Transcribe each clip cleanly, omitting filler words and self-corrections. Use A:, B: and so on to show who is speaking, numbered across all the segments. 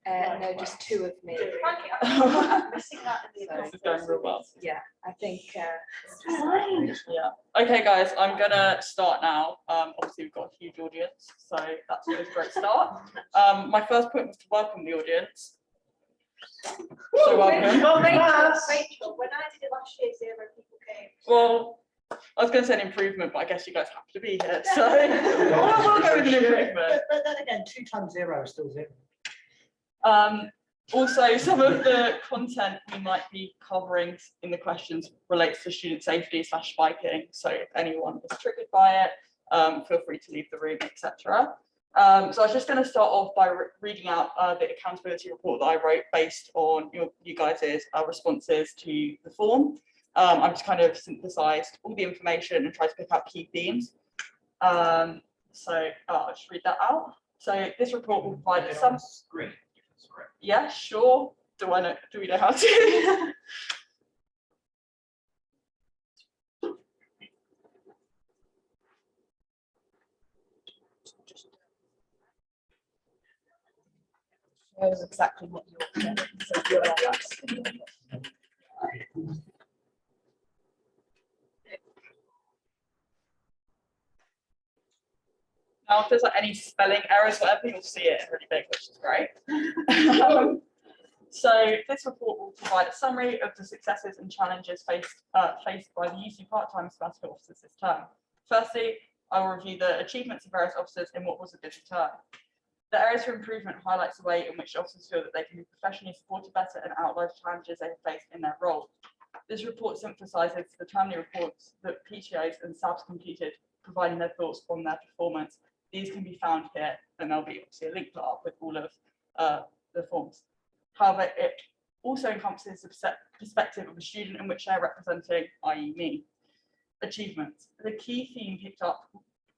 A: No, just 2 of me.
B: I'm missing that in the
C: This is going real well.
A: Yeah, I think.
C: Yeah. Okay, guys, I'm gonna start now. Obviously, we've got a huge audience, so that's always a great start. My first point was to welcome the audience. So welcome.
B: Rachel, when I did it last year, 0 people came.
C: Well, I was going to say an improvement, but I guess you guys have to be here, so we'll go with an improvement.
D: But then again, 2 times 0 is still 0.
C: Also, some of the content we might be covering in the questions relates to student safety / spiking. So if anyone is triggered by it, feel free to leave the room, etc. So I was just going to start off by reading out the accountability report that I wrote based on you guys' responses to the form. I've just kind of synthesized all the information and tried to pick out key themes. So I'll just read that out. So this report will provide some screen. Yeah, sure. Do we know how to?
A: Knows exactly what you're doing. So you're like us.
C: Now, if there's like any spelling errors, whatever, you'll see it really big, which is great. So this report will provide a summary of the successes and challenges faced by the YUSU part-time sabbatical officers this term. Firstly, I will review the achievements of various officers in what was a busy term. The areas for improvement highlights the way in which officers feel that they can be professionally supported better and outline challenges they have faced in their roles. This report emphasises the timely reports that PTOs and SABs completed, providing their thoughts on their performance. These can be found here, and there'll be obviously a link put up with all of the forms. However, it also encompasses the perspective of a student in which they're representing, i.e. me. Achievements. The key theme picked up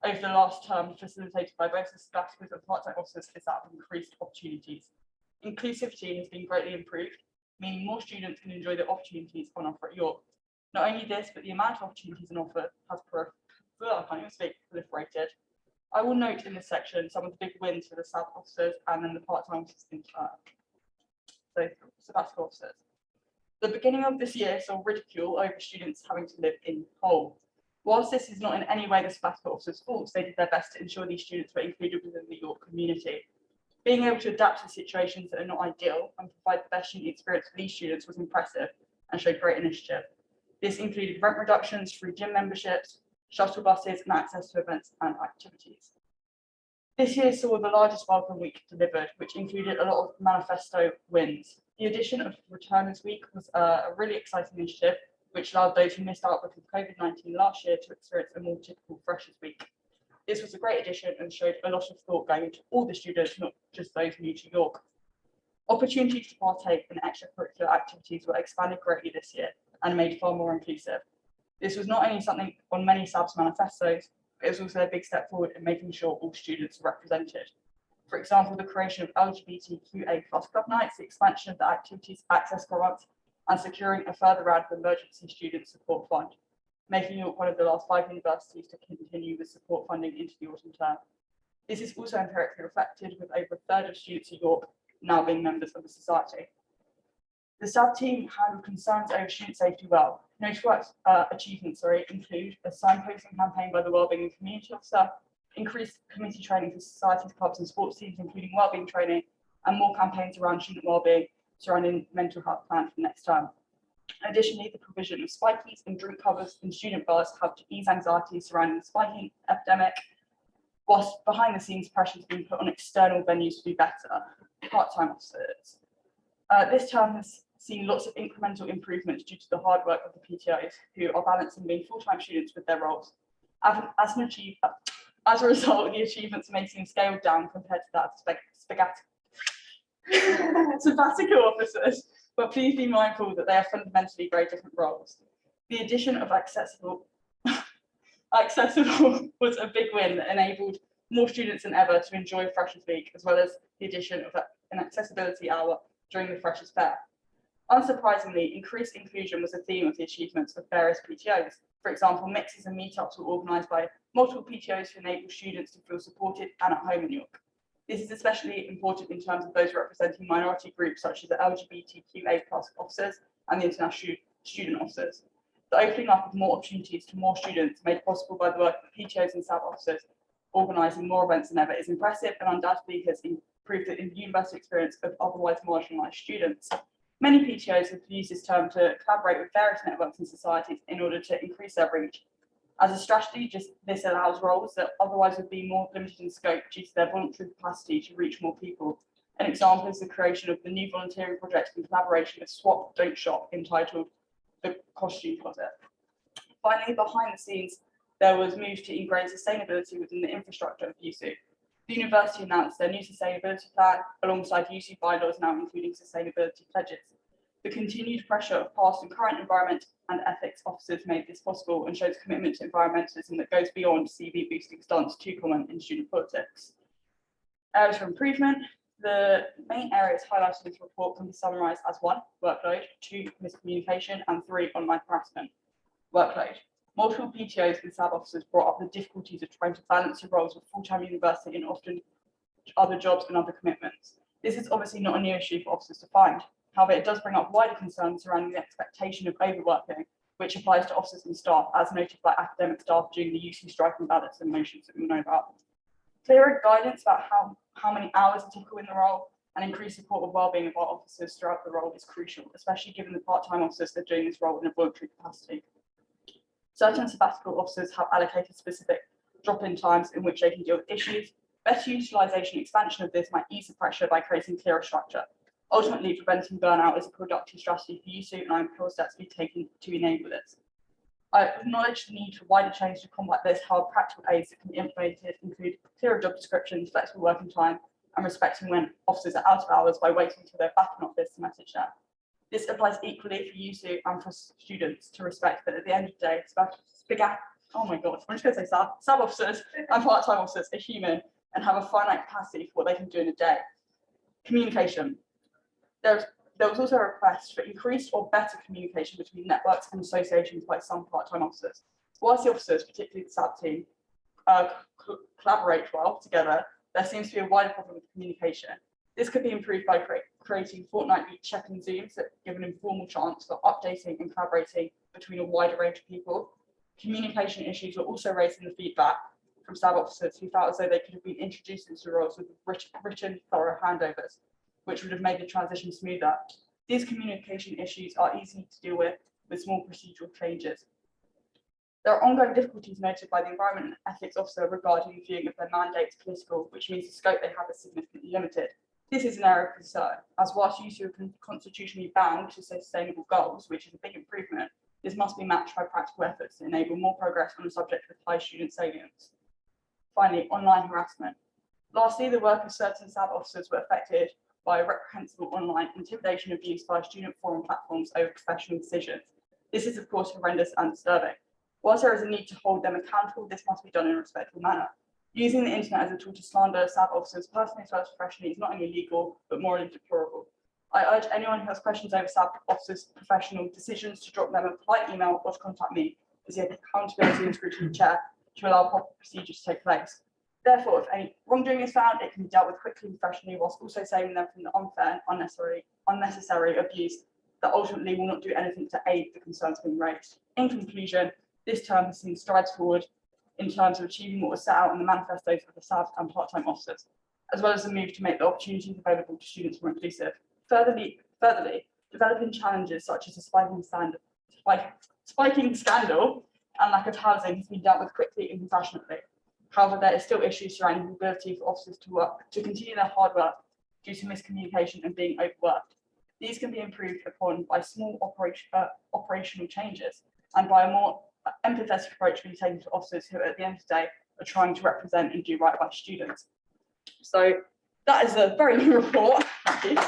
C: over the last term, facilitated by both the sabbaticals and part-time officers, is that of increased opportunities. Inclusivity has been greatly improved, meaning more students can enjoy the opportunities on offer at York. Not only this, but the amount of opportunities on offer has proliferated. I will note in this section some of the big wins for the SAB officers and then the part-time officers in turn. So, sabbatical officers. The beginning of this year saw ridicule over students having to live in Hull. Whilst this is not in any way the sabbatical officers' fault, they did their best to ensure these students were included within the York community. Being able to adapt to situations that are not ideal and provide the best student experience for these students was impressive and showed great initiative. This included rent reductions through gym memberships, shuttle buses, and access to events and activities. This year saw the largest Welcome Week delivered, which included a lot of manifesto wins. The addition of Returners Week was a really exciting initiative, which allowed those who missed out because of COVID-19 last year to experience a more typical Freshers Week. This was a great addition and showed a lot of thought going into all the students, not just those new to York. Opportunities to partake in extracurricular activities were expanded greatly this year and made far more inclusive. This was not only something on many SABs manifestos, but it was also a big step forward in making sure all students are represented. For example, the creation of LGBTQA+ club nights, the expansion of the activities access grants, and securing a further round of emergency student support fund, making York one of the last 5 universities to continue with support funding into the autumn term. This is also empirically reflected with over a third of students at York now being members of the society. The SAB team handled concerns over student safety well. Notable achievements include a signposting campaign by the Wellbeing and Community Officer, increased committee training for societies, clubs and sports teams, including wellbeing training, and more campaigns around student wellbeing surrounding mental health plans for next term. Additionally, the provision of spikies and drink covers in student bars helped to ease anxiety surrounding the spiking epidemic, whilst behind the scenes pressure is being put on external venues to do better. Part-time officers. This term has seen lots of incremental improvements due to the hard work of the PTOs, who are balancing being full-time students with their roles. As a result, the achievements may seem scaled down compared to that of sabbatical officers, but please be mindful that they are fundamentally very different roles. The addition of accessible was a big win that enabled more students than ever to enjoy Freshers Week, as well as the addition of an accessibility hour during the Freshers Fair. Unsurprisingly, increased inclusion was a theme of the achievements of various PTOs. For example, mixes and meetups were organised by multiple PTOs to enable students to feel supported and at home in York. This is especially important in terms of those representing minority groups such as the LGBTQA+ officers and the international student officers. The opening up of more opportunities to more students made possible by the work of PTOs and SAB officers organising more events than ever is impressive and undoubtedly has improved the university experience of otherwise marginalised students. Many PTOs have used this term to collaborate with various networks and societies in order to increase their reach. As a strategy, this allows roles that otherwise would be more limited in scope due to their voluntary capacity to reach more people. An example is the creation of the new volunteering project in collaboration with Swap Don't Shop entitled The Costume Closet. Finally, behind the scenes, there was moves to ingrain sustainability within the infrastructure of YUSU. The university announced their new sustainability plan alongside YUSU bylaws now including sustainability pledges. The continued pressure of past and current environment and ethics officers made this possible and shows commitment to environmentalism that goes beyond CV boosting stunts too common in student politics. Areas for improvement. The main areas highlighted in this report can be summarised as 1, workload, 2, miscommunication, and 3, online harassment. Workload. Multiple PTOs and SAB officers brought up the difficulties of trying to balance the roles of full-time university and often other jobs and other commitments. This is obviously not a new issue for officers to find. However, it does bring up wider concerns surrounding the expectation of overworking, which applies to officers and staff, as noted by academic staff during the YUSU striking ballots and motions that we know about. Clearer guidance about how many hours are typical in the role and increased support of wellbeing of our officers throughout the role is crucial, especially given the part-time officers that are doing this role in a voluntary capacity. Certain sabbatical officers have allocated specific drop-in times in which they can deal with issues. Better utilisation and expansion of this might ease the pressure by creating clearer structure. Ultimately, preventing burnout is a productive strategy for YUSU, and I implore steps to be taken to enable this. I acknowledge the need for wider change to combat this. How practical aids that can be implemented include clearer job descriptions, flexible working time, and respecting when officers are out of hours by waiting until they're back in office to message them. This applies equally for YUSU and for students to respect that at the end of the day, oh my God, I'm just going to say SAB officers and part-time officers are human and have a finite capacity for what they can do in a day. Communication. There was also a request for increased or better communication between networks and associations by some part-time officers. Whilst the officers, particularly the SAB team, collaborate well together, there seems to be a wider problem with communication. This could be improved by creating fortnightly check-in Zooms that give an informal chance for updating and collaborating between a wider range of people. Communication issues were also raised in the feedback from SAB officers who felt as though they could have been introduced into the roles with written, thorough handovers, which would have made the transition smoother. These communication issues are easy to deal with small procedural changes. There are ongoing difficulties noted by the Environment and Ethics Officer regarding the viewing of their mandates political, which means the scope they have is significantly limited. This is an area of concern, as whilst YUSU are constitutionally bound to sustainable goals, which is a big improvement, this must be matched by practical efforts to enable more progress on a subject with high student salience. Finally, online harassment. Lastly, the work of certain SAB officers were affected by reprehensible online intimidation abuse by student forum platforms over professional decisions. This is, of course, horrendous and disturbing. Whilst there is a need to hold them accountable, this must be done in a respectful manner. Using the internet as a tool to slander SAB officers personally as well as professionally is not only illegal, but morally deplorable. I urge anyone who has questions over SAB officers' professional decisions to drop them a polite email or to contact me as the Accountability and Scrutiny Chair to allow proper procedures to take place. Therefore, if any wrongdoing is found, it can be dealt with quickly and professionally, whilst also saving them from the unfair and unnecessary abuse that ultimately will not do anything to aid the concerns being raised. In conclusion, this term has seen strides forward in terms of achieving what was set out in the manifestos of the SAB and part-time officers, as well as the move to make the opportunities available to students more inclusive. Furtherly, developing challenges such as a spiking scandal and lack of housing has been dealt with quickly and compassionately. However, there is still issues surrounding the ability for officers to continue their hard work due to miscommunication and being overworked. These can be improved upon by small operational changes and by a more empathetic approach being taken to officers who, at the end of the day, are trying to represent and do right by students. So that is a very long report. Thank you.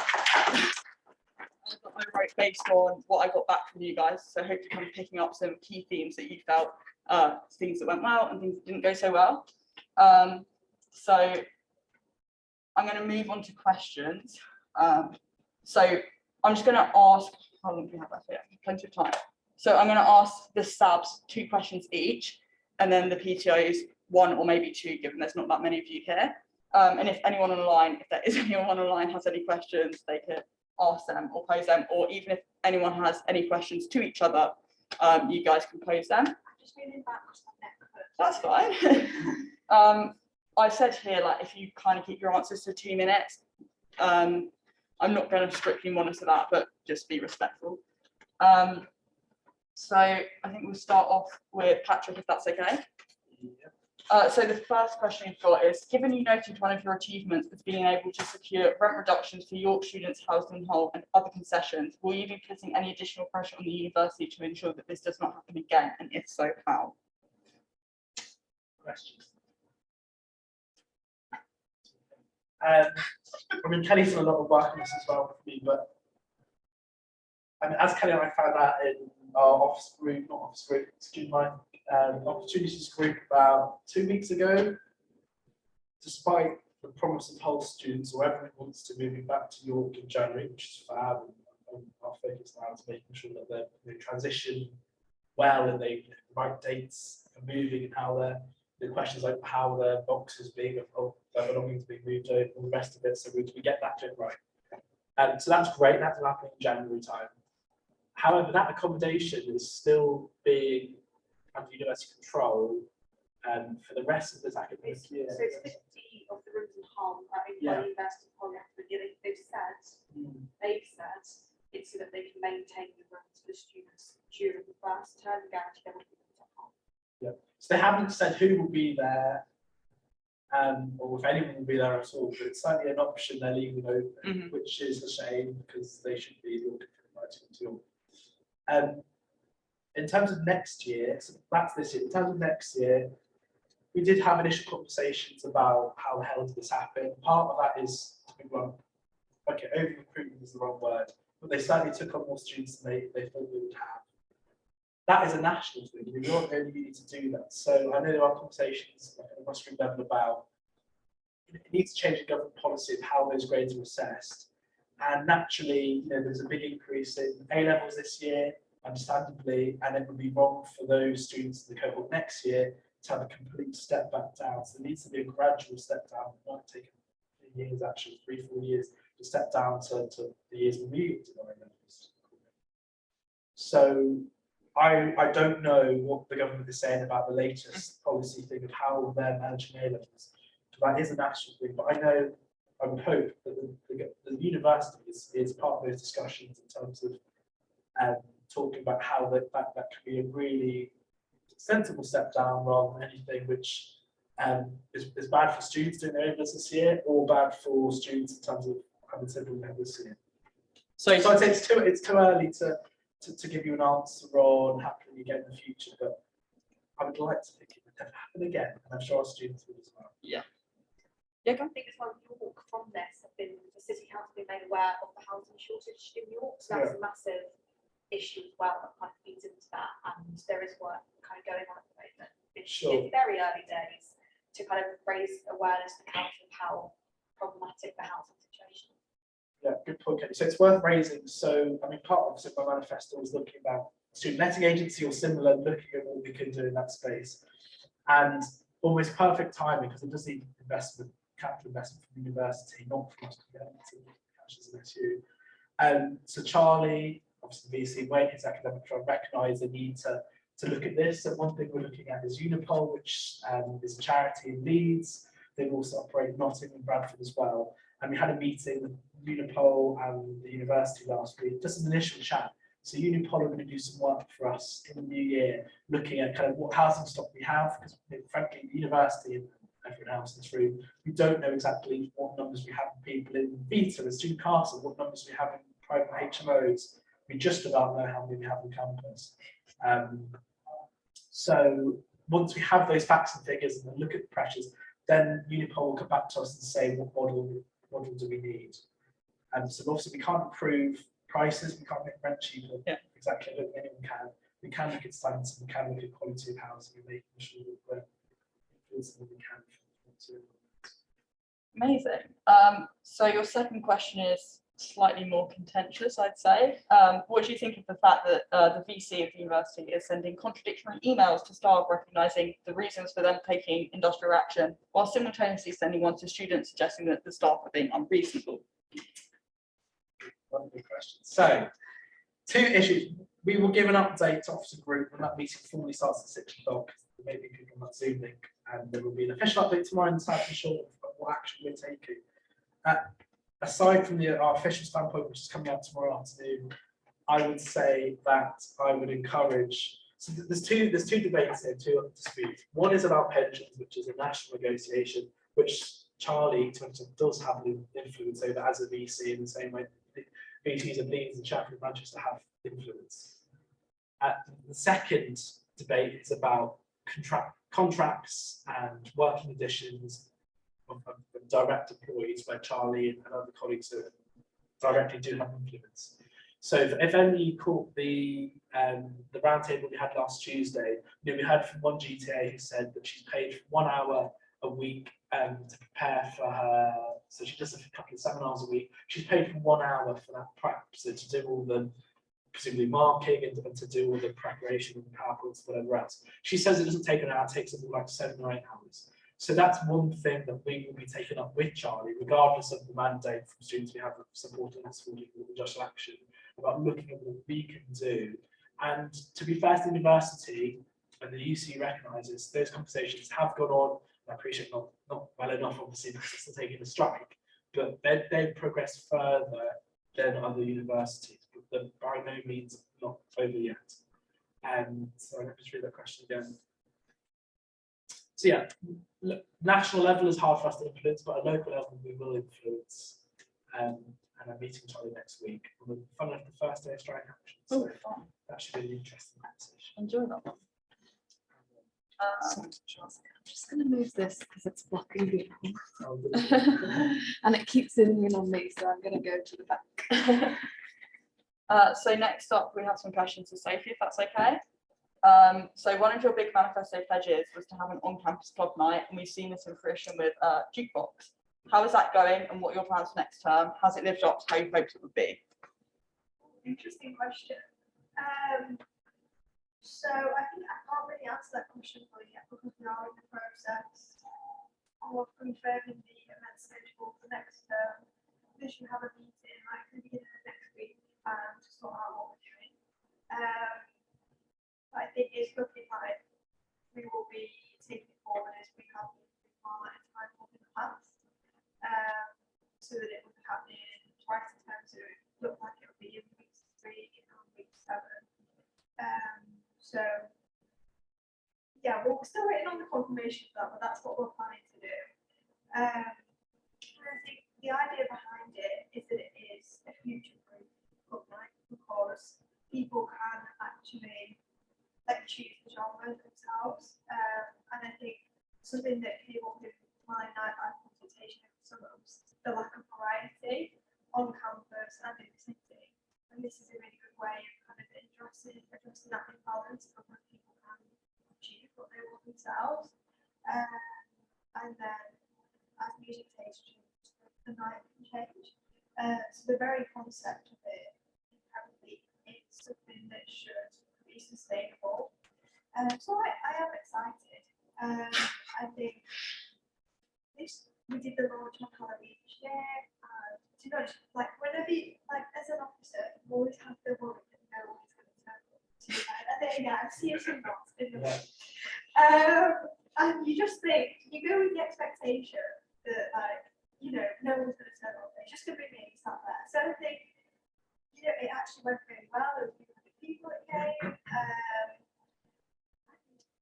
C: I wrote based on what I got back from you guys, so hopefully I'm picking up some key themes that you felt, things that went well and things that didn't go so well. So I'm going to move on to questions. So I'm just going to ask, how long do we have left here? Plenty of time. So I'm going to ask the SABs 2 questions each, and then the PTOs 1 or maybe 2, given there's not that many of you here. And if anyone online, if there is anyone online has any questions, they could ask them or pose them, or even if anyone has any questions to each other, you guys can pose them.
B: I'm just feeling back to my neck hurts.
C: That's fine. I said here, like, if you kind of keep your answers to 2 minutes, I'm not going to strictly monitor that, but just be respectful. So I think we'll start off with Patrick, if that's okay. So the first question you've got is, given you noted one of your achievements was being able to secure rent reductions for York students housed in Hull and other concessions, will you be putting any additional pressure on the university to ensure that this does not happen again? And if so, how?
E: Questions. I mean, Kelly's done a lot of work on this as well for me, but I mean, as Kelly and I found out in our office group, not office group, student life opportunities group about 2 weeks ago, despite the promise of Hull students or everyone wants to moving back to York in January, which is fab, and our focus now is making sure that they transition well and they the right dates for moving and how the questions like how their boxes being of their belongings being moved over and the rest of it, so we get that bit right. So that's great, that's happening in January time. However, that accommodation is still being under university control for the rest of this academic year.
B: So it's 50 of the rooms in Hull are owned by the University of Hull. They've said it's so that they can maintain the rooms for the students during the first term, guarantee everything at Hull.
E: Yeah. So they haven't said who will be there, or if anyone will be there at all, but it's certainly an option they're leaving open, which is a shame because they should be looking for inviting to. In terms of next year, so that's this year. In terms of next year, we did have initial conversations about how the hell did this happen. Part of that is, okay, over-recruitment is the wrong word, but they certainly took on more students than they thought they would have. That is a national thing. You're not going to need to do that. So I know there are conversations at a mustering level about it needs to change the government policy of how those grades are assessed. And naturally, there's a big increase in A levels this year, understandably, and it would be wrong for those students in the cohort next year to have a complete step back down. So there needs to be a gradual step down. It might take years, actually 3-4 years, to step down to the years when we get to the A levels. So I don't know what the government is saying about the latest policy thing of how they're managing A levels. That is a national thing, but I would hope that the university is part of those discussions in terms of talking about how that can be a really sensible step down rather than anything which is bad for students doing their A-levels this year or bad for students in terms of having simple levels this year. So I'd say it's too early to give you an answer on happening again in the future, but I would like to think it would never happen again, and I'm sure our students would as well.
C: Yeah.
B: I think as well, York from this have been, the city council been made aware of the housing shortage in York, so that's a massive issue as well that kind of feeds into that, and there is work kind of going on at the moment. It's very early days to kind of raise awareness to council of how problematic the housing situation is.
E: Yeah, good point, Kenny. So it's worth raising. So I mean, part of my manifesto was looking about student letting agency or similar, looking at what we can do in that space, and almost perfect timing because it does need investment, capital investment from the university, not from us to get as an SU. So Charlie, obviously VC, Wayne, his academic try and recognise the need to look at this. And one thing we're looking at is Unipol, which is a charity in Leeds. They also operate in Nottingham and Bradford as well. And we had a meeting with Unipol and the university last week, just an initial chat. So Unipol are going to do some work for us in the new year, looking at kind of what housing stock we have, because frankly, the university and everyone else in this room, we don't know exactly what numbers we have of people in Vita and Student Castle, what numbers we have in private HMOs. We just about know how many we have on campus. So once we have those facts and figures and look at the pressures, then Unipol will come back to us and say what model do we need. So obviously we can't improve prices, we can't make rent cheaper.
C: Yeah.
E: Exactly, I don't think anyone can. We can look at standards, we can look at quality of housing and making sure that we're doing something we can.
C: Amazing. So your second question is, slightly more contentious, I'd say. What do you think of the fact that the VC of the university is sending contradictory emails to staff recognising the reasons for them taking industrial action, while simultaneously sending one to students suggesting that the staff are being unreasonable?
E: One good question. So, 2 issues. We will give an update to Officer Group when that meeting formally starts at 6 o'clock. There may be people on that Zoom link, and there will be an official update tomorrow in South Shore of what action we're taking. Aside from our official standpoint, which is coming out tomorrow afternoon, I would say that I would encourage. So there's two debates here, 2 disputes. One is about pensions, which is a national negotiation, which Charlie does have an influence over as a VC in the same way VCs and Leeds and Sheffield and Manchester have influence. The second debate is about contracts and working conditions of direct employees, where Charlie and other colleagues directly do have influence. So if any caught the roundtable we had last Tuesday, we heard from one GTA who said that she's paid for 1 hour a week to prepare for her. So she does a couple of seminars a week. She's paid for 1 hour for that prep, so to do all the presumably marking and to do all the preparation of the PowerPoints, whatever else. She says it doesn't take an hour; it takes something like 7 or 8 hours. So that's one thing that we will be taking up with Charlie, regardless of the mandate from students we have supporting us for industrial action, about looking at what we can do. And to be fair to the university, and the UC recognises those conversations have gone on. I appreciate not well enough, obviously, because it's still taking a strike, but they've progressed further than other universities, but they're by no means not over yet. So let me just read that question again. So yeah, national level is hard for us to influence, but at local level we will influence. And I'm meeting Charlie next week on the first day of strike action. So that should be an interesting conversation.
C: Enjoy that one.
A: Sorry, Charles, I'm just going to move this because it's blocking the
E: Oh,
A: and it keeps zooming in on me, so I'm going to go to the back.
C: So next up, we have some questions for Sophie, if that's okay. So one of your big manifesto pledges was to have an on-campus club night, and we've seen this in fruition with Jukebox. How is that going, and what are your plans for next term? Has it lived up to how you hoped it would be?
B: Interesting question. So I think I can't really answer that question for you yet, because we are in the process of confirming the event schedule for next term. We should have a meeting like at the beginning of next week to sort out what we're doing. I think it's looking like we will be taking forward as we have been time in the past, so that it will be happening twice in terms of it look like it will be in week 3 and week 7. So yeah, we're still waiting on the confirmation of that, but that's what we're planning to do. And I think the idea behind it is that it is a future-proof club night, because people can actually choose the genre themselves. And I think something that came up in my nightlife consultation with some of the lack of variety on campus and in the city. And this is a really good way of kind of addressing that imbalance of when people can choose what they want themselves. And then as music tastes change, the night can change. So the very concept of it, apparently, it's something that should be sustainable. So I am excited. I think we did the launch on Halloween each year. To be honest, like whenever you, like as an officer, you always have the worry that no one's going to turn up to you. And then yeah, I've seen some lots in the week. And you just think, you go with the expectation that like, you know, no one's going to turn up. It's just going to be me sat there. So I think, you know, it actually went really well. There was 200 people that came. It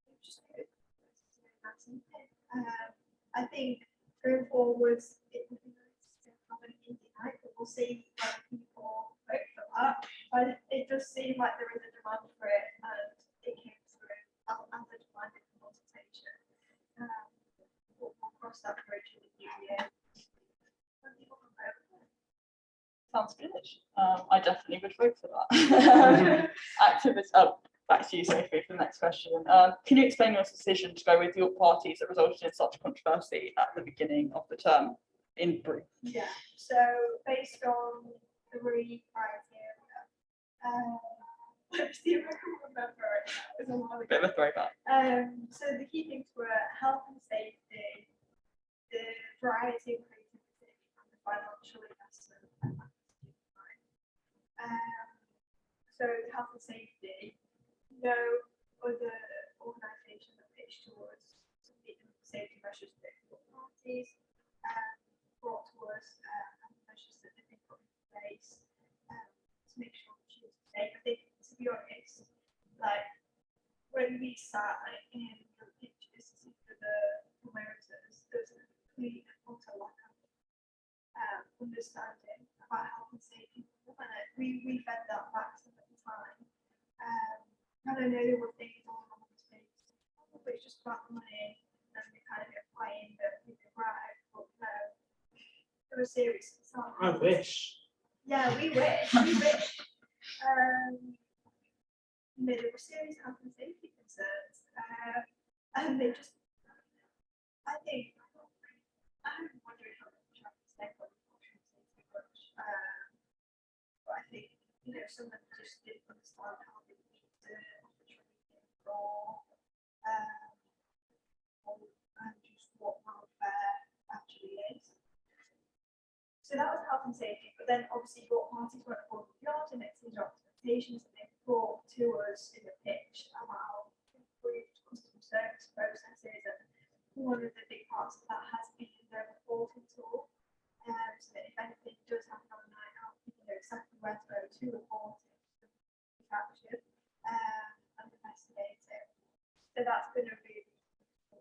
B: was just good. I think going forwards, it would be nice to have an indie night, but we'll see whether people vote for that. But it does seem like there is a demand for it, and it came through as a demand in the consultation. We'll cross that bridge in the new year.
C: Sounds good. I definitely would vote for that. Activist. Oh, back to you, Sophie, for the next question. Can you explain your decision to go with your parties that resulted in such controversy at the beginning of the term in brief?
B: Yeah, so based on
F: 3 criteria. Let's see if I can remember it. It was a while
C: Bit
F: ago.
C: of a throwback.
F: So the key things were health and safety, the variety and creativity, and the financial investment. So health and safety, no other organisation that pitched towards safety measures that parties brought to us and measures that they've been put in place to make sure that she was safe. I think, to be honest, like when we sat in the pictures for the promoters, there's a complete and utter lack of understanding about health and safety. And we fed that back to them at the time. And I know there were things all along the space, but it's just about the money and the kind of implying that we could write, but no, there was serious concerns.
E: I wish.
F: Yeah, we wish. We wish. You know, there were serious health and safety concerns, and they just, I think, I'm wondering how much I can say about safety much, but I think, you know, someone just didn't understand how they need to offer training or, and just what welfare actually is. So that was health and safety, but then obviously your parties went above and beyond and exceeded our expectations, and they brought to us in the pitch about improved customer service processes, and one of the big parts of that has been their reporting tool, so that if anything does happen on a night out, people know exactly where to go to report it, to be captured, and investigate it. So that's been a really so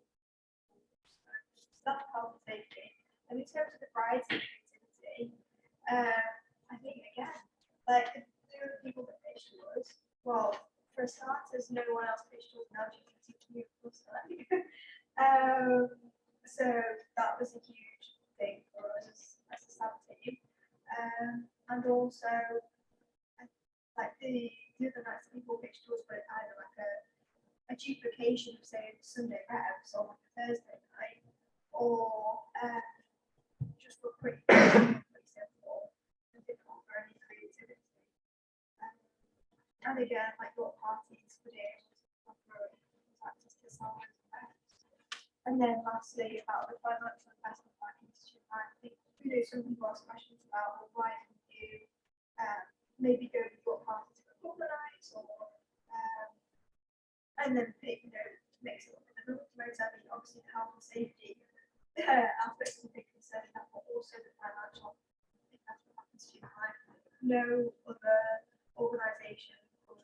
F: that's health and safety. And in terms of the variety and creativity, I think again, like there are people that pitched to us. Well, for starters, no one else pitched to us now LGBTQ+. So that was a huge thing for us as a sub team. And also, like the other nights people pitched to us were either like a duplication of say Sunday reps on like a Thursday night, or just were pretty simple and didn't offer any creativity. And again, like what parties would able to offer access to someone's events. And then lastly, about the financial investment back into I think, you know, some people ask questions about, well, why didn't you maybe go with your party to a couple of nights, or and then pick, you know, mix it up with another promoter. I mean, obviously the health and safety aspects of the big concern, but also the financial investment back into no other organisation would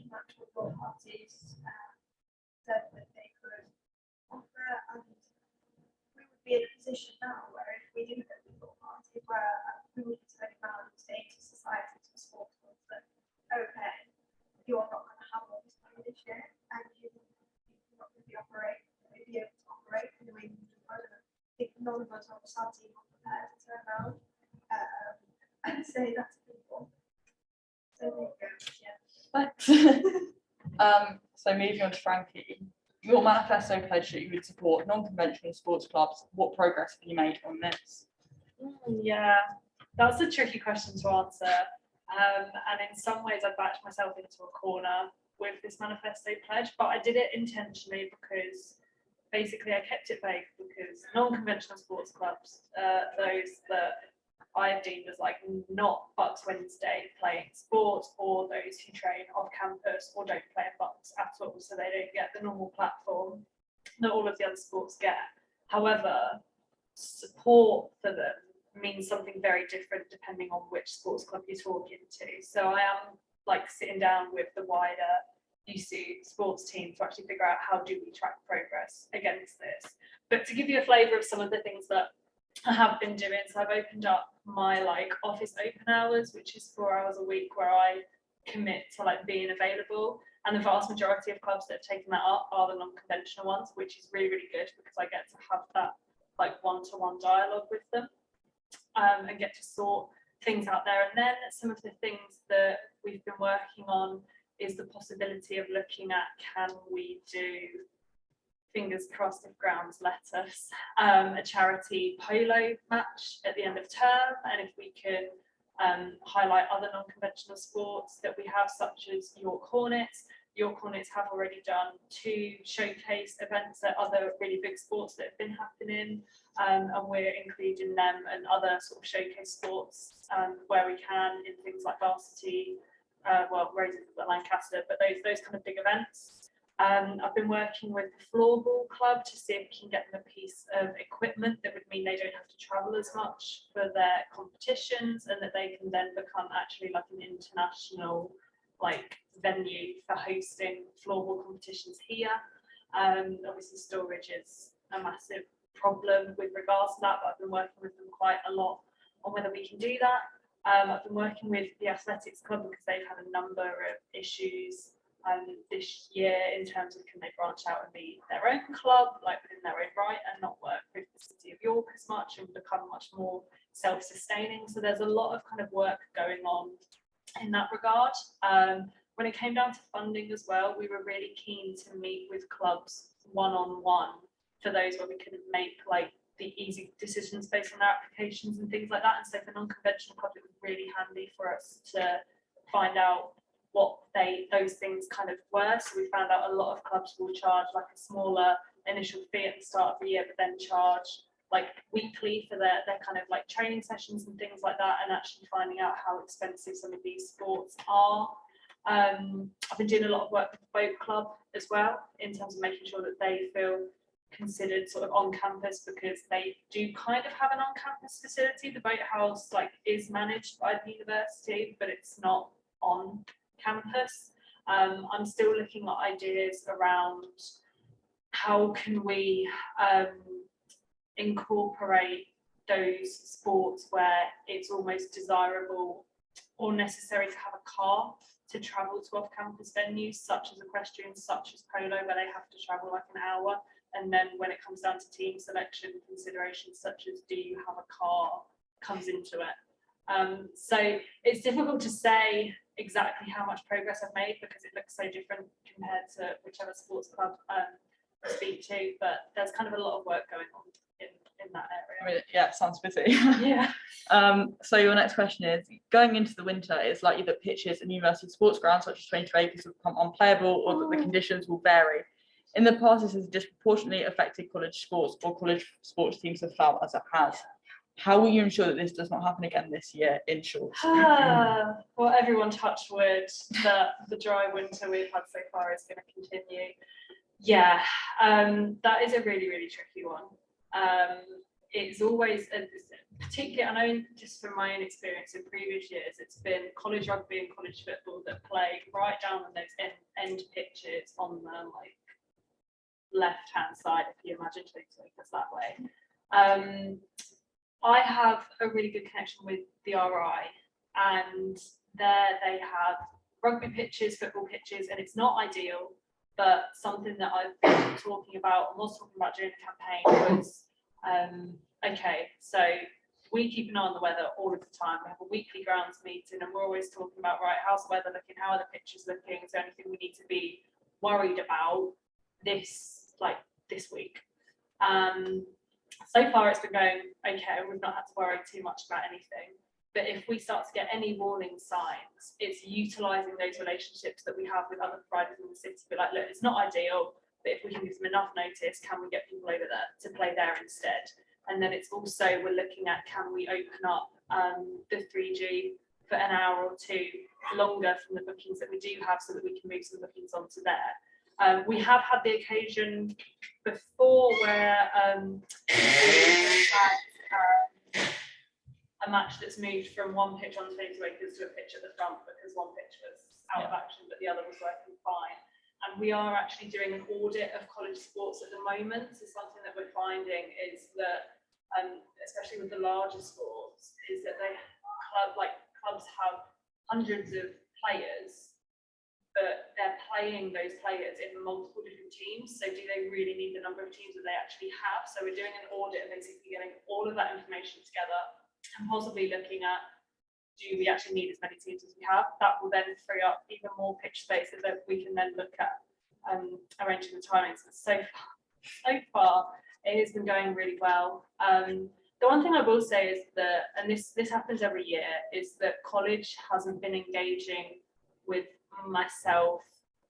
F: match with what parties said that they could offer, and we would be in a position now where if we didn't go with what party, where we would be turning around and saying to society, to sports clubs, that okay, you're not going to have all this money this year, and you're not going to be able to operate in the way you do. I don't know. I think none of us on the side team are prepared to turn around and say that to people. So there you go. Yeah.
C: Thanks. So moving on to Frankie, your manifesto pledged that you would support non-conventional sports clubs. What progress have you made on this?
G: Yeah, that's a tricky question to answer. And in some ways I backed myself into a corner with this manifesto pledge, but I did it intentionally because basically I kept it vague, because non-conventional sports clubs, those that I have deemed as like not Bucks Wednesday playing sports, or those who train off campus or don't play in Bucks at all, so they don't get the normal platform that all of the other sports get. However, support for them means something very different depending on which sports club you're talking to. So I am like sitting down with the wider YUSU sports team to actually figure out how do we track progress against this. But to give you a flavour of some of the things that I have been doing, so I've opened up my like office open hours, which is 4 hours a week where I commit to like being available, and the vast majority of clubs that have taken that up are the non-conventional ones, which is really, really good because I get to have that like one-to-one dialogue with them and get to sort things out there. And then some of the things that we've been working on is the possibility of looking at, can we do, fingers crossed if grounds let us, a charity polo match at the end of term, and if we can highlight other non-conventional sports that we have, such as York Hornets. York Hornets have already done 2 showcase events at other really big sports that have been happening, and we're including them and other sort of showcase sports where we can, in things like varsity, Roses at Lancaster, but those kind of big events. I've been working with the floorball club to see if we can get them a piece of equipment that would mean they don't have to travel as much for their competitions, and that they can then become actually like an international venue for hosting floorball competitions here. Obviously storage is a massive problem with regards to that, but I've been working with them quite a lot on whether we can do that. I've been working with the athletics club because they've had a number of issues this year in terms of can they branch out and be their own club, within their own right, and not work with the City of York as much and become much more self-sustaining. So there's a lot of kind of work going on in that regard. When it came down to funding as well, we were really keen to meet with clubs one-on-one for those where we couldn't make the easy decisions based on their applications and things like that. And so for non-conventional clubs, it was really handy for us to find out what those things kind of were. So we found out a lot of clubs will charge a smaller initial fee at the start of the year, but then charge weekly for their kind of training sessions and things like that, and actually finding out how expensive some of these sports are. I've been doing a lot of work with the boat club as well, in terms of making sure that they feel considered sort of on campus, because they do kind of have an on-campus facility. The boathouse is managed by the university, but it's not on campus. I'm still looking at ideas around how can we incorporate those sports where it's almost desirable or necessary to have a car to travel to off-campus venues, such as equestrian, such as polo, where they have to travel an hour. And then when it comes down to team selection, considerations such as do you have a car comes into it. So it's difficult to say exactly how much progress I've made, because it looks so different compared to whichever sports club I speak to, but there's kind of a lot of work going on in that area.
C: Yeah, sounds busy.
G: Yeah.
C: So your next question is, going into the winter, it's likely that pitches and university sports grounds such as 22 acres will become unplayable, or that the conditions will vary. In the past, this has disproportionately affected college sports, or college sports teams have felt as it has. How will you ensure that this does not happen again this year, in short?
G: Well, everyone touched wood that the dry winter we've had so far is going to continue. Yeah, that is a really, really tricky one. It's always, particularly, I know just from my own experience in previous years, it's been college rugby and college football that play right down on those end pitches on the left-hand side, if you imagine 22 acres that way. I have a really good connection with the RI, and there they have rugby pitches, football pitches, and it's not ideal, but something that I've been talking about and was talking about during the campaign was, okay, so we keep an eye on the weather all of the time. We have a weekly grounds meeting, and we're always talking about, right, how's the weather looking, how are the pitches looking, is there anything we need to be worried about this week? So far it's been going okay, we've not had to worry too much about anything. But if we start to get any warning signs, it's utilising those relationships that we have with other providers in the city. But look, it's not ideal, but if we can give them enough notice, can we get people over there to play there instead? And then it's also, we're looking at, can we open up the 3G for an hour or two longer from the bookings that we do have, so that we can move some bookings onto there. We have had the occasion before where we had a match that's moved from one pitch on 22 acres to a pitch at the front, because one pitch was out of action but the other was working fine. And we are actually doing an audit of college sports at the moment. So something that we're finding is that, especially with the larger sports, is that clubs have hundreds of players, but they're playing those players in multiple different teams. So do they really need the number of teams that they actually have? So we're doing an audit and basically getting all of that information together, and possibly looking at, do we actually need as many teams as we have? That will then free up even more pitch space so that we can then look at arranging the timings. So far, it has been going really well. The one thing I will say is that, and this happens every year, is that college hasn't been engaging with myself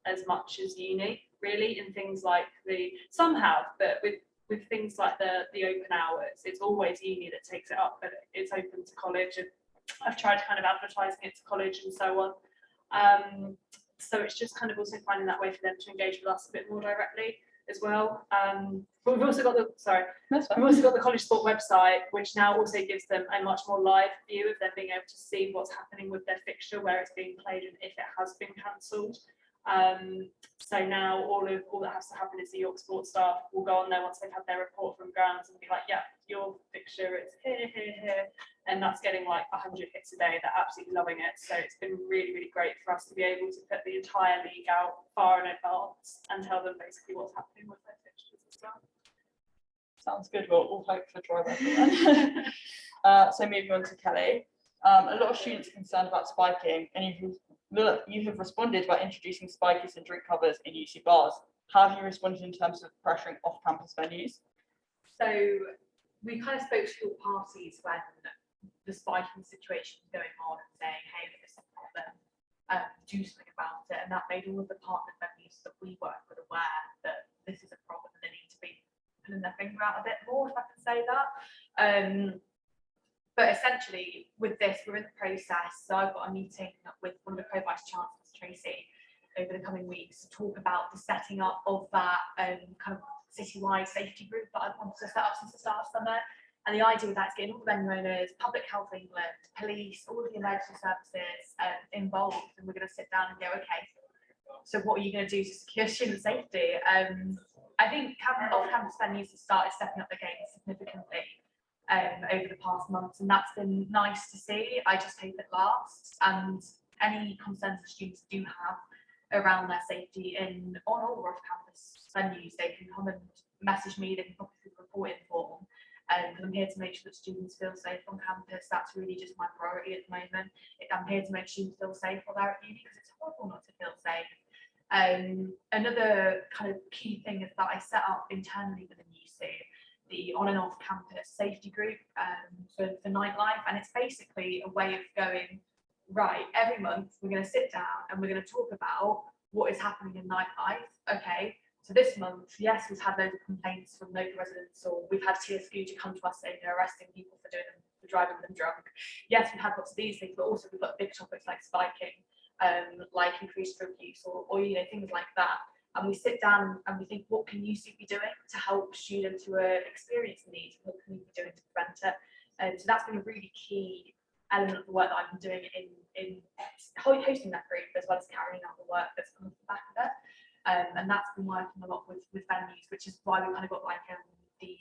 G: as much as uni, really, in things like some have, but with things like the open hours, it's always uni that takes it up, but it's open to college, and I've tried kind of advertising it to college and so on. So it's just kind of also finding that way for them to engage with us a bit more directly as well. But we've also got the college sport website, which now also gives them a much more live view of them being able to see what's happening with their fixture, where it's being played, and if it has been cancelled. So now all that has to happen is the York Sports staff will go on there once they've had their report from grounds and be like, yeah, your fixture is here, and that's getting like 100 hits a day. They're absolutely loving it. So it's been really, really great for us to be able to put the entire league out far in advance and tell them basically what's happening with their fixtures and stuff.
C: Sounds good. We'll all hope for dry weather then. So moving on to Kelly. A lot of students are concerned about spiking, and you have responded by introducing spikers and drink covers in UC bars. How have you responded in terms of pressuring off-campus venues?
B: So we kind of spoke to your parties when the spiking situation was going on and saying, hey, this is a problem, do something about it. And that made all of the partner venues that we work with aware that this is a problem and they need to be pulling their finger out a bit more, if I can say that. But essentially, with this, we're in the process. So I've got a meeting with one of the pro-vice chancellors, Tracy, over the coming weeks to talk about the setting up of that kind of citywide safety group that I've wanted to set up since the start of summer. And the idea of that is getting all the venue owners, Public Health England, police, all of the emergency services involved. And we're going to sit down and go, okay, so what are you going to do to secure student safety? I think off-campus venues have started stepping up their game significantly over the past months, and that's been nice to see. I just hope it lasts, and any concerns that students do have around their safety on or off campus venues, they can come and message me, they can pop through the reporting form, and I'm here to make sure that students feel safe on campus. That's really just my priority at the moment. I'm here to make students feel safe while they're at uni, because it's horrible not to feel safe. Another kind of key thing is that I set up internally within YUSU the on and off campus safety group for nightlife, and it's basically a way of going, right, every month we're going to sit down and we're going to talk about what is happening in nightlife. Okay, so this month, yes, we've had loads of complaints from local residents, or we've had TSQ come to us saying they're arresting people for driving them drunk. Yes, we've had lots of these things, but also we've got big topics like spiking, like increased drug use, or things like that. And we sit down and we think, what can YUSU be doing to help students who are experiencing these? What can we be doing to prevent it? So that's been a really key element of the work that I've been doing in hosting that group, as well as carrying out the work that's come off the back of it. And that's been working a lot with venues, which is why we kind of got like the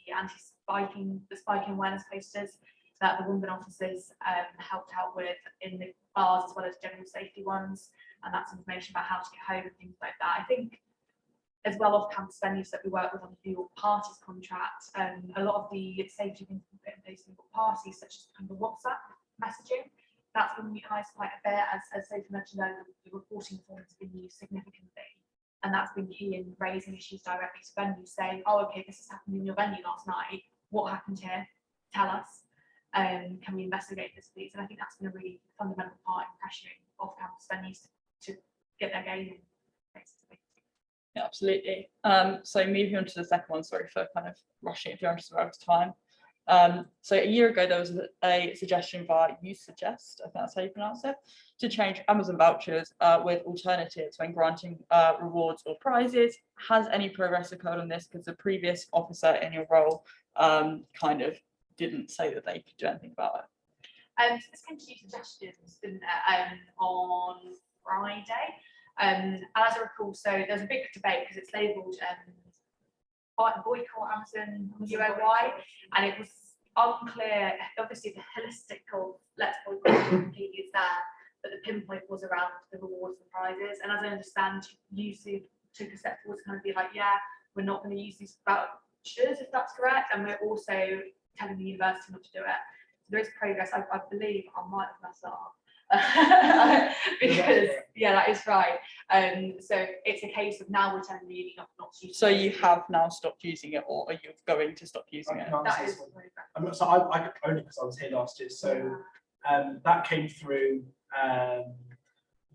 B: spiking awareness posters that the women officers helped out with in the bars, as well as general safety ones. And that's information about how to get home and things like that. I think as well off-campus venues that we work with on the York Parties contract, a lot of the safety things we put in place in York Parties, such as kind of the WhatsApp messaging, that's been utilised quite a bit. As Sophie mentioned earlier, the reporting form has been used significantly, and that's been key in raising issues directly to venues, saying, oh, okay, this has happened in your venue last night, what happened here? Tell us. Can we investigate this, please? And I think that's been a really fundamental part in pressuring off-campus venues to get their game in, basically.
C: Yeah, absolutely. So moving on to the second one, sorry for kind of rushing it, if you're interested out of time. So a year ago, there was a suggestion by YUSU, I think that's how you pronounce it, to change Amazon vouchers with alternatives when granting rewards or prizes. Has any progress occurred on this? Because the previous officer in your role kind of didn't say that they could do anything about it.
B: So this came to you suggestions, didn't it, on Friday. And as I recall, so there's a big debate because it's labelled boycott Amazon UOY, and it was unclear. Obviously, the holistical let's boycott completely is there, but the pinpoint was around the rewards and prizes. And as I understand, YUSU took a step forward to kind of be like, yeah, we're not going to use these vouchers if that's correct, and we're also telling the university not to do it. So there is progress. I believe I might have messed up. Because, yeah, that is right. So it's a case of now we're telling the union not to use.
C: So you have now stopped using it, or are you going to stop using it?
B: That is.
E: So I only because I was here last year. So that came through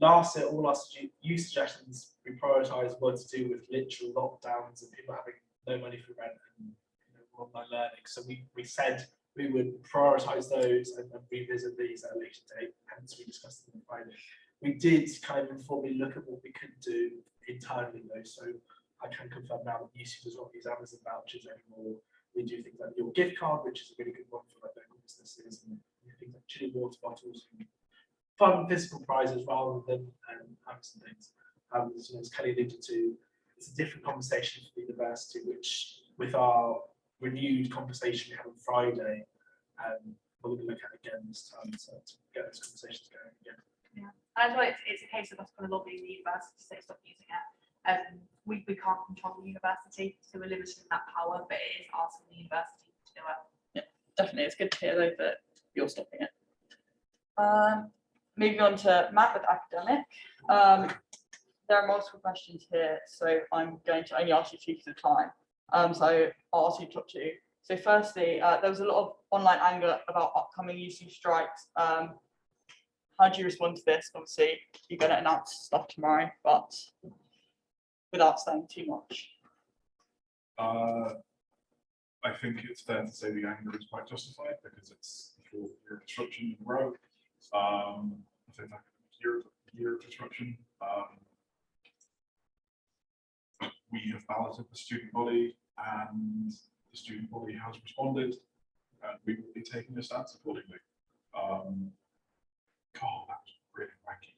E: last year. All our youth suggestions we prioritised were to do with literal lockdowns and people having no money for rent and online learning. So we said we would prioritise those and revisit these at a later date. Hence we discussed them on Friday. We did kind of informally look at what we could do internally though. So I can confirm now that YUSU does not use Amazon vouchers anymore. We do things like your gift card, which is a really good one for like local businesses, and things like chilly water bottles, and fun physical prizes rather than Amazon things. As Kelly alluded to, it's a different conversation for the university, which with our renewed conversation we had on Friday, we're going to look at again this time to get those conversations going again.
B: Yeah, that's why it's a case of us kind of lobbying the university to say stop using it. We can't control the university, so we're limited in that power, but it is asking the university to do it.
C: Yeah, definitely. It's good to hear though that you're stopping it. Moving on to Matt with academic. There are multiple questions here, so I'm going to only ask you two at a time. So I'll ask you top two. So firstly, there was a lot of online anger about upcoming YUSU strikes. How do you respond to this? Obviously, you're going to announce stuff tomorrow, but without saying too much.
H: I think it's fair to say the anger is quite justified because it's the fourth year of disruption in a row. I think that year of disruption. We have balloted the student body, and the student body has responded, and we will be taking a stance accordingly. God, that was really wacky.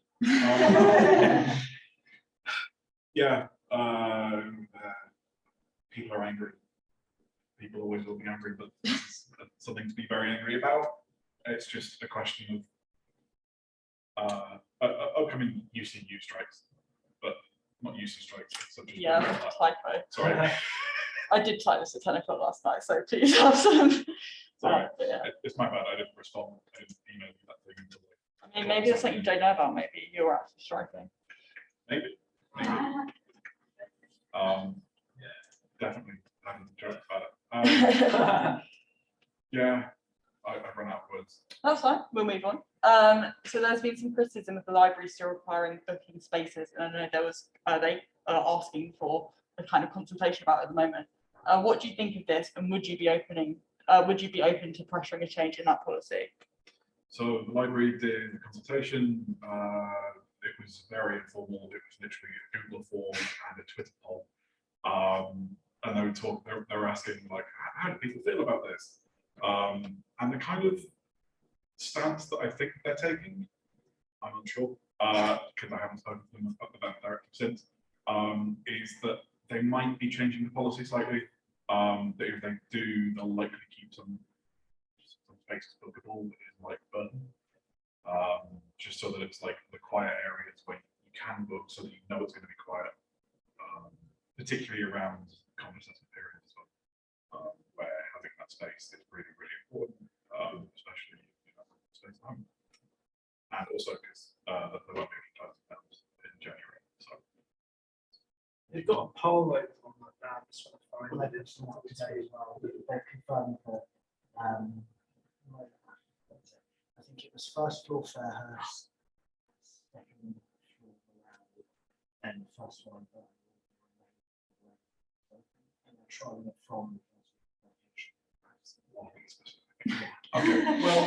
H: Yeah, people are angry. People always will be angry, but it's something to be very angry about. It's just a question of upcoming YUSU strikes, but not YUSU strikes.
C: Yeah, typo.
H: Sorry.
C: I did type this at 10 o'clock last night, so please have some.
H: Sorry,
C: Yeah.
H: it's my bad. I didn't respond. I didn't email you that thing until.
C: I mean, maybe that's something you don't know about. Maybe you're actually striking.
H: Maybe. Yeah, definitely having to joke about it. Yeah, I've run out of words.
C: That's fine. We'll move on. So there's been some criticism of the library still requiring booking spaces, and I know there was they are asking for a kind of consultation about it at the moment. What do you think of this, and would you be open to pressuring a change in that policy?
H: So the library did a consultation. It was very informal. It was literally a Google form and a Twitter poll. And they were asking like, how do people feel about this? And the kind of stance that I think they're taking, I'm unsure, because I haven't spoken to them about that directly since, is that they might be changing the policy slightly. That if they do, they'll likely keep some spaces bookable in like Burton, just so that it's like the quiet areas where you can book, so that you know it's going to be quiet, particularly around common assessment periods as well, where having that space is really, really important, especially space at home, and also because there won't be any times in January. So
E: you've got a poll like on that now.
D: Well, they did some work today as well. They've confirmed that I think it was first floor Fairhurst, second floor around, and the first one. And they're trying it from.
H: okay, well,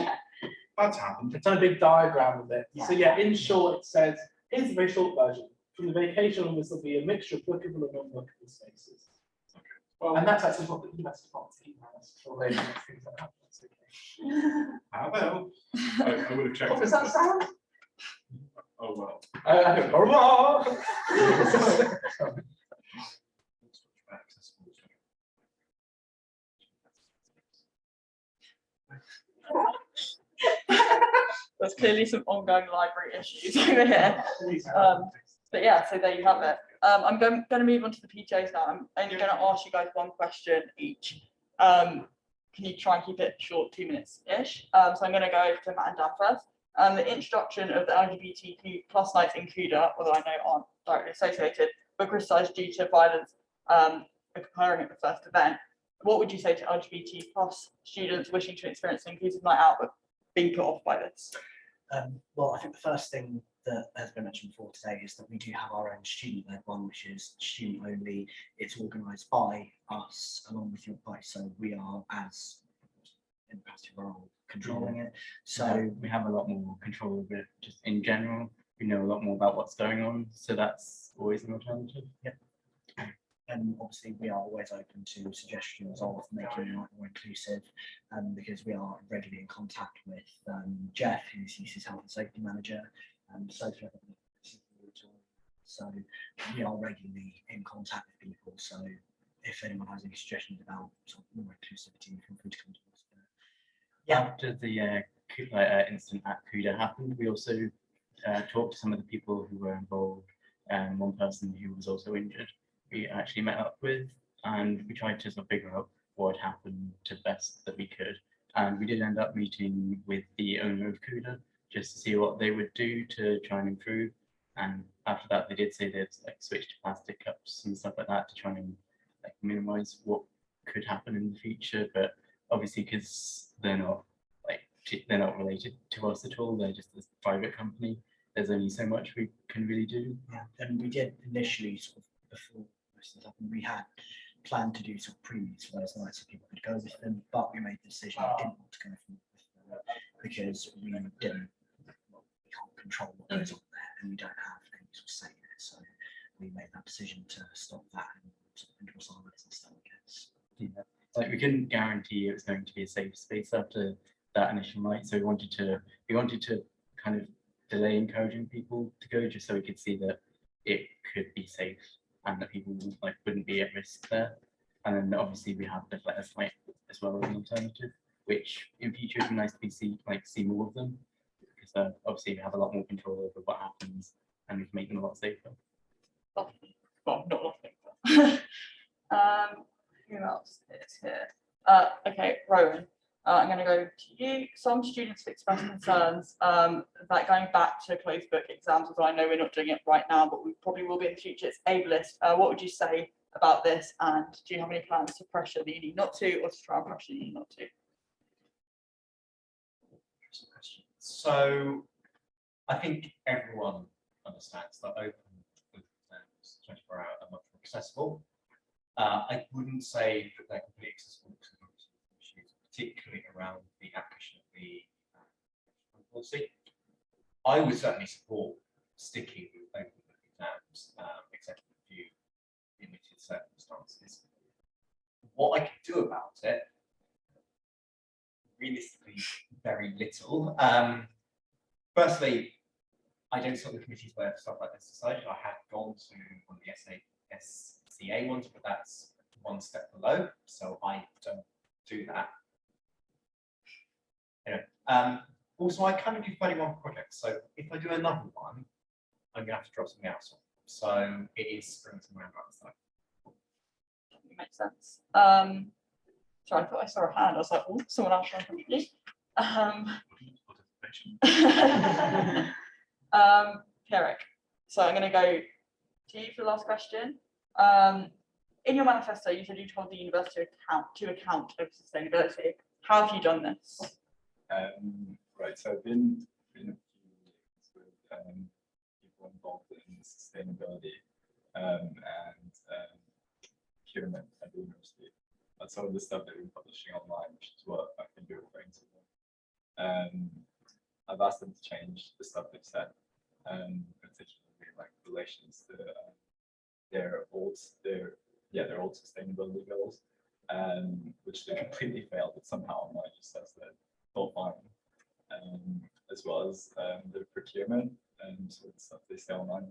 H: that's happened.
E: It's on a big diagram of it.
D: Yeah.
E: So yeah, in short, it says, here's the very short version. From the vacation onwards, there'll be a mixture of bookable and non-bookable spaces.
H: Okay. Well,
E: And that's actually what the university wants to email us for things like that. That's okay.
H: how about? I would have checked.
E: What does that sound?
H: Oh well.
E: I don't know.
C: There's clearly some ongoing library issues over here. But yeah, so there you have it. I'm going to move on to the PTOs now. I'm only going to ask you guys one question each. Can you try and keep it short, 2 minutes-ish? So I'm going to go to Matt and Dan first. The introduction of the LGBTQ plus nights in CUDA, although I know aren't directly associated, were criticised due to violence occurring at the first event. What would you say to LGBT plus students wishing to experience an inclusive night out but being put off by this?
D: Well, I think the first thing that has been mentioned before today is that we do have our own student-led one, which is student only. It's organised by us along with your advice, so we are, as in the past role, controlling it. So
I: we have a lot more control over it just in general. We know a lot more about what's going on, so that's always an alternative.
D: and obviously we are always open to suggestions of making it more inclusive, because we are regularly in contact with Jeff, who's USU's health and safety manager, and Sophia. So we are regularly in contact with people. So if anyone has any suggestions about sort of more inclusivity, feel free to come to us.
I: After the incident at CUDA happened, we also talked to some of the people who were involved, and one person who was also injured we actually met up with, and we tried to sort of figure out what happened to best that we could. And we did end up meeting with the owner of CUDA just to see what they would do to try and improve. And after that, they did say they'd like switch to plastic cups and stuff like that to try and like minimize what could happen in the future. But obviously, because they're not related to us at all, they're just this private company. There's only so much we can really do.
D: Yeah, and we did initially sort of before this happened, we had planned to do sort of previews for those nights so people could go with them, but we made the decision we didn't want to go with them because we didn't. Well, we can't control what goes on there, and we don't have any sort of say in it. So we made that decision to stop that and sort of enjoy silence and stuff, I guess.
I: Yeah. Like we couldn't guarantee it was going to be a safe space after that initial night, so we wanted to kind of delay encouraging people to go just so we could see that it could be safe and that people wouldn't be at risk there. And then obviously we have the flares night as well as an alternative, which in future would be nice to see more of them, because obviously we have a lot more control over what happens and we can make them a lot safer.
C: Well, not a lot safer. Who else is here? Okay, Rowan. I'm going to go to you. Some students have expressed concerns that going back to closed book exams, although I know we're not doing it right now, but we probably will be in the future, it's ableist. What would you say about this? And do you have any plans to pressure the uni not to, or to try and pressure the uni not to?
J: So I think everyone understands that open exams 24 hours are much more accessible. I wouldn't say that they're completely accessible to issues, particularly around the application of the policy. I would certainly support sticking with open book exams, except in a few limited circumstances. What I could do about it, realistically, very little. Firstly, I don't sit on the committees where stuff like this is decided. I have gone to one of the SCA ones, but that's one step below, so I don't do that. Anyway, also, I kind of do 31 projects, so if I do another one, I'm going to have to drop something else on. So it is springs and roundabouts.
C: Makes sense. Sorry, I thought I saw a hand. I was like, oh, someone else trying to come to Pierrick. So I'm going to go to you for the last question. In your manifesto, you said you told the university to account over sustainability. How have you done this?
K: Right, so I've been in a few meetings with people involved in sustainability and procurement at the university. That's some of the stuff that we're publishing online, which is what I think you're referring to. I've asked them to change the stuff they've said, particularly like relations to their old sustainability goals, which they completely failed, but somehow online just says that it's all fine, as well as the procurement and sort of stuff they say online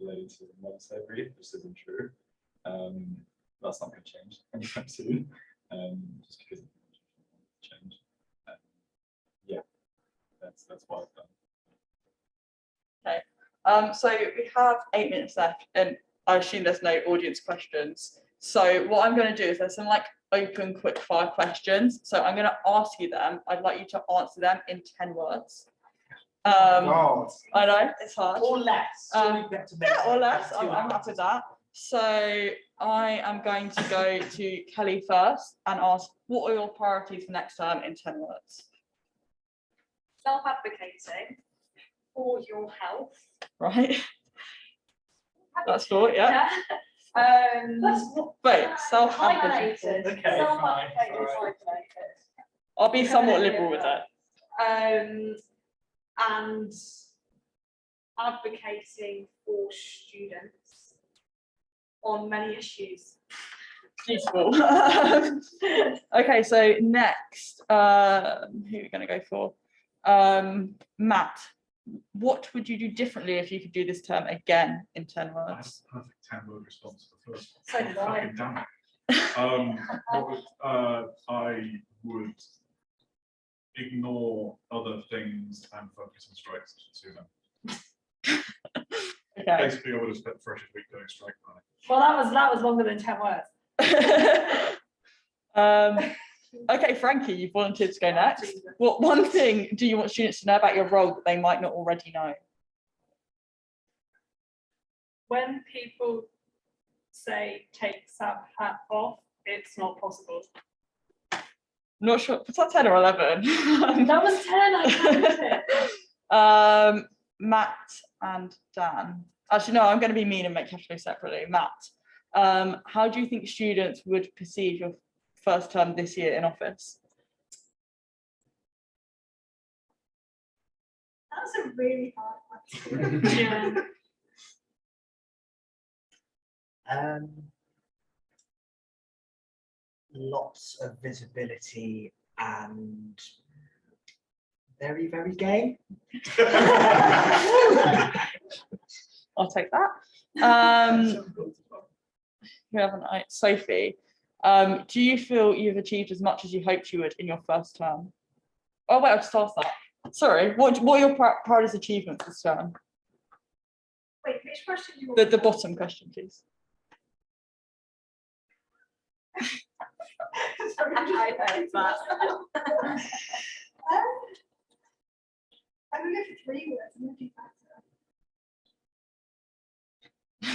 K: related to modern slavery, which isn't true. That's not going to change anytime soon, just because of the change. Yeah, that's what I've done.
C: Okay, so we have 8 minutes left, and I assume there's no audience questions. So what I'm going to do is there's some like open quick fire questions. So I'm going to ask you them. I'd like you to answer them in 10 words.
E: God.
C: I know, it's hard.
E: Or less. Surely you get to make
C: Yeah, or
E: it
C: less,
E: like 2
C: I'm happy
E: hours.
C: with that. So I am going to go to Kelly first and ask, what are your priorities for next term in 10 words?
B: Self-advocating for your health.
C: Right? That's cool, yeah. Wait, self-advocating.
B: Hyphenated.
E: Okay, fine,
B: Self-advocated,
E: fine.
B: hyphenated.
C: I'll be somewhat liberal with it.
B: And advocating for students on many issues.
C: Useful. Okay, so next, who are we going to go for? Matt, what would you do differently if you could do this term again in 10
H: I have
C: words?
H: a perfect 10-word response to the first one.
B: So did I.
H: Fucking damn it. I would ignore other things and focus on strikes sooner.
C: Okay.
H: Basically, I would have spent the freshest week going strike planning.
G: Well, that was longer than 10 words.
C: Okay, Frankie, you've volunteered to go next. What one thing do you want students to know about your role that they might not already know?
G: When people say take Sab hat off, it's not possible.
C: Not sure, was that 10 or 11?
G: That was 10, I counted it.
C: Matt and Dan. Actually, no, I'm going to be mean and make you have to go separately. Matt, how do you think students would perceive your first term this year in office?
F: That's a really hard question.
G: Yeah.
D: Lots of visibility and very, very gay.
C: I'll take that. Who haven't I? Sophie, do you feel you've achieved as much as you hoped you would in your first term? Oh wait, I'll just ask that. Sorry, what are your proudest achievements this term?
F: Wait, which question do you want?
C: The bottom question, please.
F: Sorry, I'm going to go for 3 words. I'm going to do better.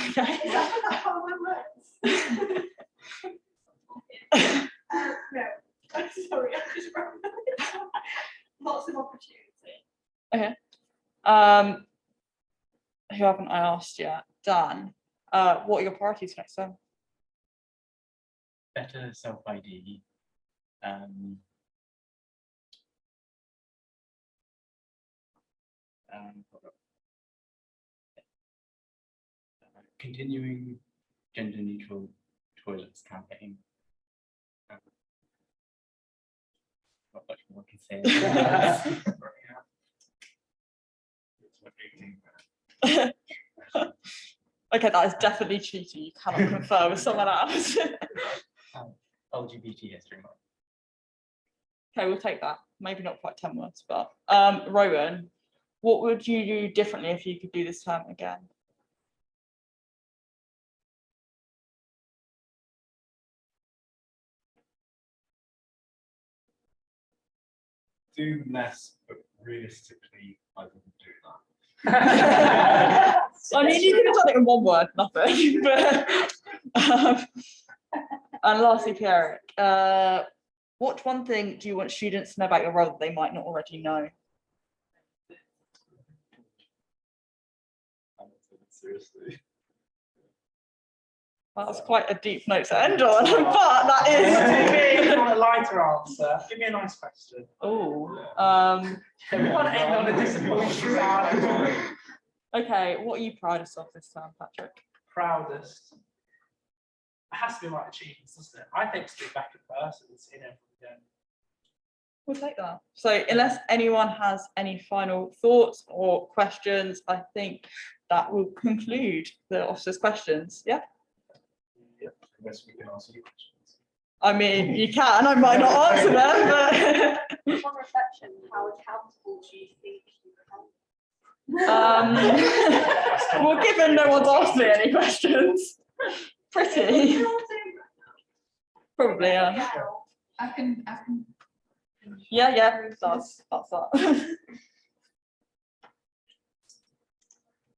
C: Okay.
F: Is that how one works? No, I'm sorry, I'm just running. Lots of opportunity.
C: Okay. Who haven't I asked yet? Dan, what are your priorities for next term?
I: Better self-ID. Continuing gender-neutral toilets campaign. Not much more I can say.
C: Okay, that is definitely cheating. You cannot confer with someone else.
I: LGBT history month.
C: Okay, we'll take that. Maybe not quite 10 words, but Rowan, what would you do differently if you could do this term again?
K: Do less, but realistically, I wouldn't do that.
C: I mean, you could have done it in 1 word, nothing. But, and lastly, Pierre, what one thing do you want students to know about your role that they might not already know?
K: Seriously.
C: That's quite a deep note to end on, but that is
E: Give me a lighter answer. Give me a nice question.
C: Oh,
E: We want to end on a disappointing sound.
C: okay. What are you proudest of this time, Patrick?
E: Proudest. It has to be my achievements, doesn't it? I think to be back in person and seeing everything again.
C: We'll take that. So unless anyone has any final thoughts or questions, I think that will conclude the officer's questions. Yeah.
K: Yep, unless we can answer your questions.
C: I mean, you can. I might not answer them, but
B: On reflection, how accountable do you think you become?
C: well, given no one's asked me any questions, pretty. Probably, yeah.
A: I can.
C: Yeah, that's that.